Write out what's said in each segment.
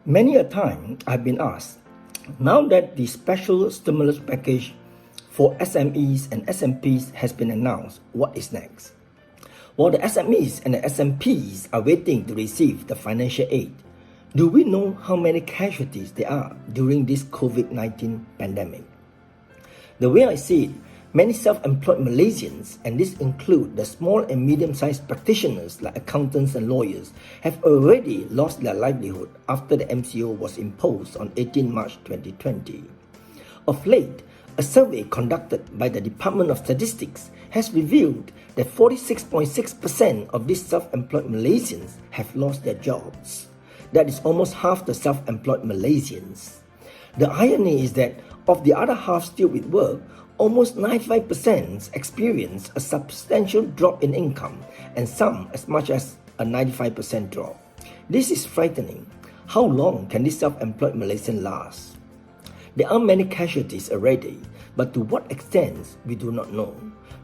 Many a time I've been asked, now that the special stimulus package for SMEs and SMPs has been announced, what is next? While the SMEs and the SMPs are waiting to receive the financial aid, do we know how many casualties there are during this COVID-19 pandemic? The way I see it, many self-employed Malaysians, and this include the small and medium-sized practitioners like accountants and lawyers, have already lost their livelihood after the MCO was imposed on 18 March 2020. Of late, a survey conducted by the Department of Statistics has revealed that 46.6% of these self-employed Malaysians have lost their jobs. That is almost half the self-employed Malaysians. The irony is that of the other half still with work, almost 95% experience a substantial drop in income, and some as much as a 95% drop. This is frightening. How long can this self-employed Malaysian last? There are many casualties already, but to what extent we do not know.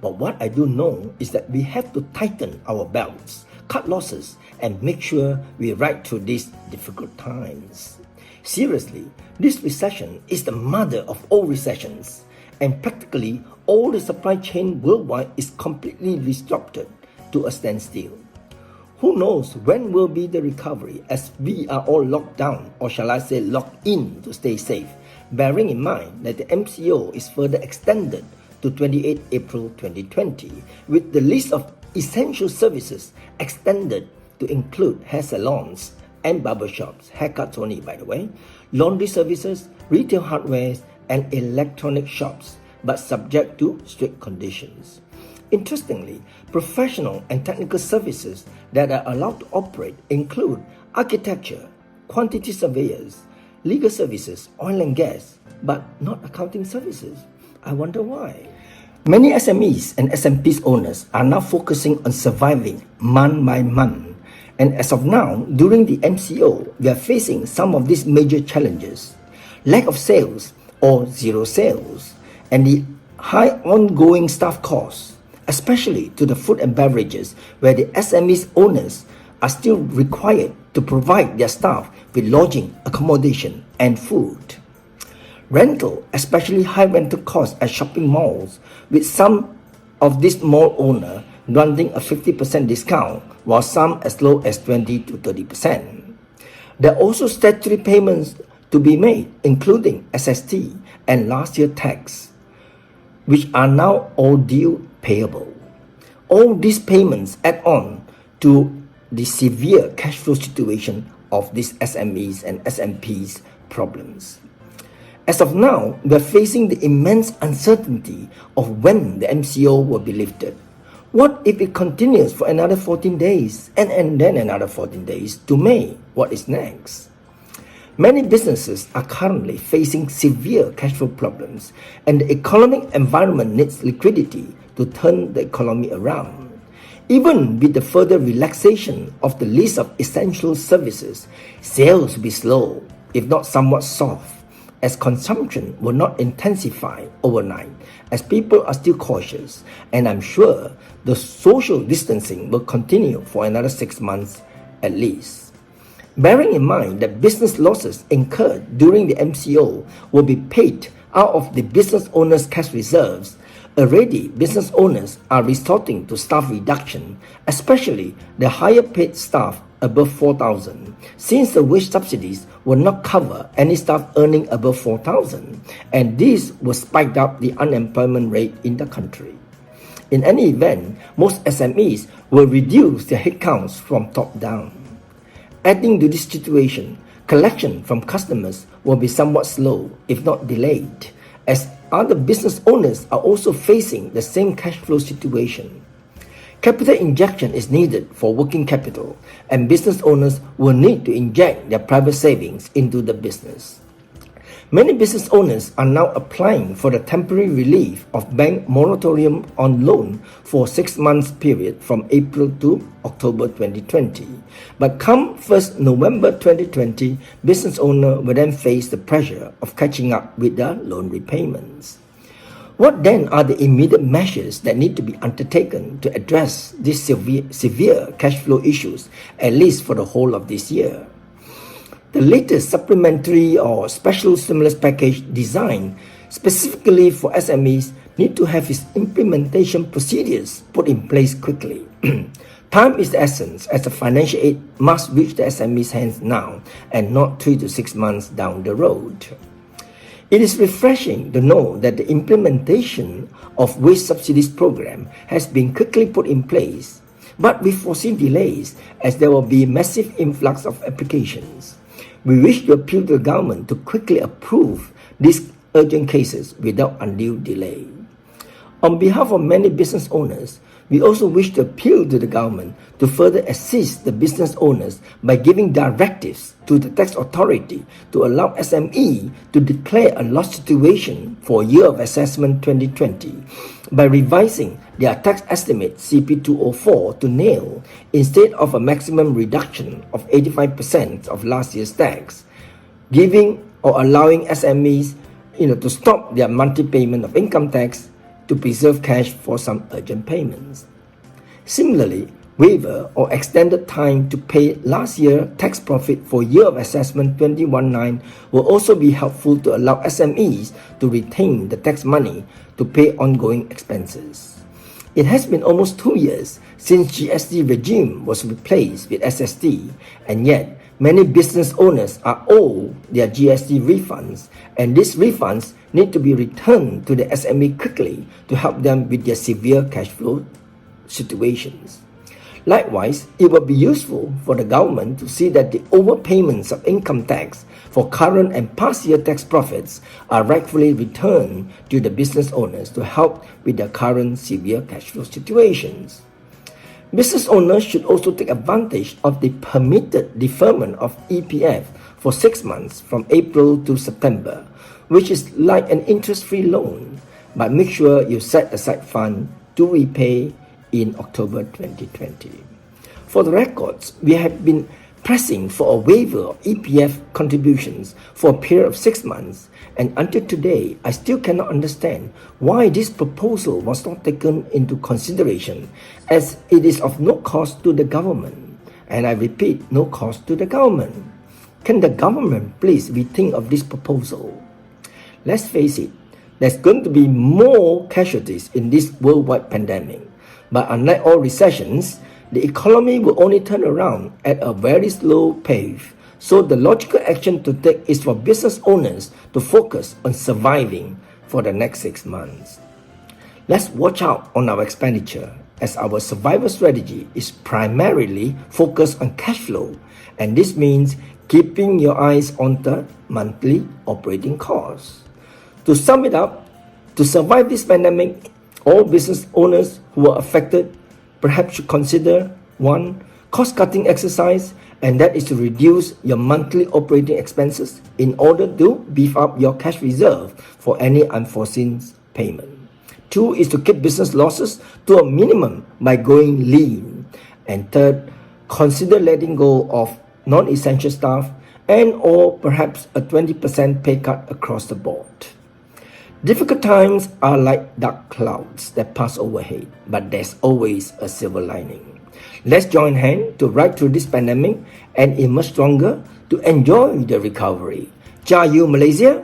But what I do know is that we have to tighten our belts, cut losses, and make sure we ride through these difficult times. Seriously, this recession is the mother of all recessions, and practically all the supply chain worldwide is completely disrupted to a standstill. Who knows when will be the recovery, as we are all locked down, or shall I say locked in to stay safe, bearing in mind that the MCO is further extended to 28 April 2020, with the list of essential services extended to include hair salons and barbershops, haircuts only by the way, laundry services, retail hardware, and electronic shops, but subject to strict conditions. Interestingly, professional and technical services that are allowed to operate include architecture, quantity surveyors, legal services, oil and gas, but not accounting services. I wonder why. Many SMEs and SMPs owners are now focusing on surviving month by month. And as of now, during the MCO, we are facing some of these major challenges. Lack of sales or zero sales, and the high ongoing staff costs, especially to the food and beverages, where the SMEs owners are still required to provide their staff with lodging, accommodation, and food. Rental, especially high rental costs at shopping malls, with some of these mall owners granting a 50% discount, while some as low as 20 to 30%. There are also statutory payments to be made, including SST and last year tax, which are now all due payable. All these payments add on to the severe cash flow situation of these SMEs and SMPs problems. As of now, we are facing the immense uncertainty of when the MCO will be lifted. What if it continues for another 14 days and then another 14 days to May? What is next? Many businesses are currently facing severe cash flow problems, and the economic environment needs liquidity to turn the economy around. Even with the further relaxation of the list of essential services, sales will be slow, if not somewhat soft, as consumption will not intensify overnight, as people are still cautious, and I'm sure the social distancing will continue for another 6 months at least. Bearing in mind that business losses incurred during the MCO will be paid out of the business owners' cash reserves, already business owners are resorting to staff reduction, especially the higher paid staff above 4,000, since the wage subsidies will not cover any staff earning above 4,000, and this will spike up the unemployment rate in the country. In any event, most SMEs will reduce their headcounts from top down. Adding to this situation, collection from customers will be somewhat slow, if not delayed, as other business owners are also facing the same cash flow situation. Capital injection is needed for working capital, and business owners will need to inject their private savings into the business. Many business owners are now applying for the temporary relief of bank moratorium on loan for 6 months period from April to October 2020. But come 1st November 2020, business owner will then face the pressure of catching up with their loan repayments. What then are the immediate measures that need to be undertaken to address these severe cash flow issues, at least for the whole of this year? The latest supplementary or special stimulus package designed specifically for SMEs need to have its implementation procedures put in place quickly. Time is the essence, as the financial aid must reach the SMEs' hands now and not 3 to 6 months down the road. It is refreshing to know that the implementation of wage subsidies program has been quickly put in place, but we foresee delays as there will be massive influx of applications. We wish to appeal to the government to quickly approve these urgent cases without undue delay. On behalf of many business owners, we also wish to appeal to the government to further assist the business owners by giving directives to the tax authority to allow SME to declare a loss situation for year of assessment 2020 by revising their tax estimate CP204 to nil instead of a maximum reduction of 85% of last year's tax, giving or allowing SMEs to stop their monthly payment of income tax to preserve cash for some urgent payments. Similarly, waiver or extended time to pay last year tax profit for year of assessment 2019 will also be helpful to allow SMEs to retain the tax money to pay ongoing expenses. It has been almost 2 years since GST regime was replaced with SST, and yet many business owners are owed their GST refunds, and these refunds need to be returned to the SME quickly to help them with their severe cash flow situations. Likewise, it will be useful for the government to see that the overpayments of income tax for current and past year tax profits are rightfully returned to the business owners to help with their current severe cash flow situations. Business owners should also take advantage of the permitted deferment of EPF for 6 months from April to September, which is like an interest-free loan, but make sure you set aside funds to repay in October 2020. For the records, we have been pressing for a waiver of EPF contributions for a period of 6 months, and until today, I still cannot understand why this proposal was not taken into consideration, as it is of no cost to the government. And I repeat, no cost to the government. Can the government please rethink of this proposal? Let's face it, there's going to be more casualties in this worldwide pandemic. But unlike all recessions, the economy will only turn around at a very slow pace. So the logical action to take is for business owners to focus on surviving for the next 6 months. Let's watch out on our expenditure, as our survival strategy is primarily focused on cash flow, and this means keeping your eyes on the monthly operating costs. To sum it up, to survive this pandemic, all business owners who are affected perhaps should consider 1. Cost-cutting exercise, and that is to reduce your monthly operating expenses in order to beef up your cash reserve for any unforeseen payment. 2 is to keep business losses to a minimum by going lean. And 3rd, consider letting go of non-essential staff and or perhaps a 20% pay cut across the board. Difficult times are like dark clouds that pass overhead, but there's always a silver lining. Let's join hands to ride through this pandemic and emerge stronger to enjoy the recovery. Jaya Malaysia!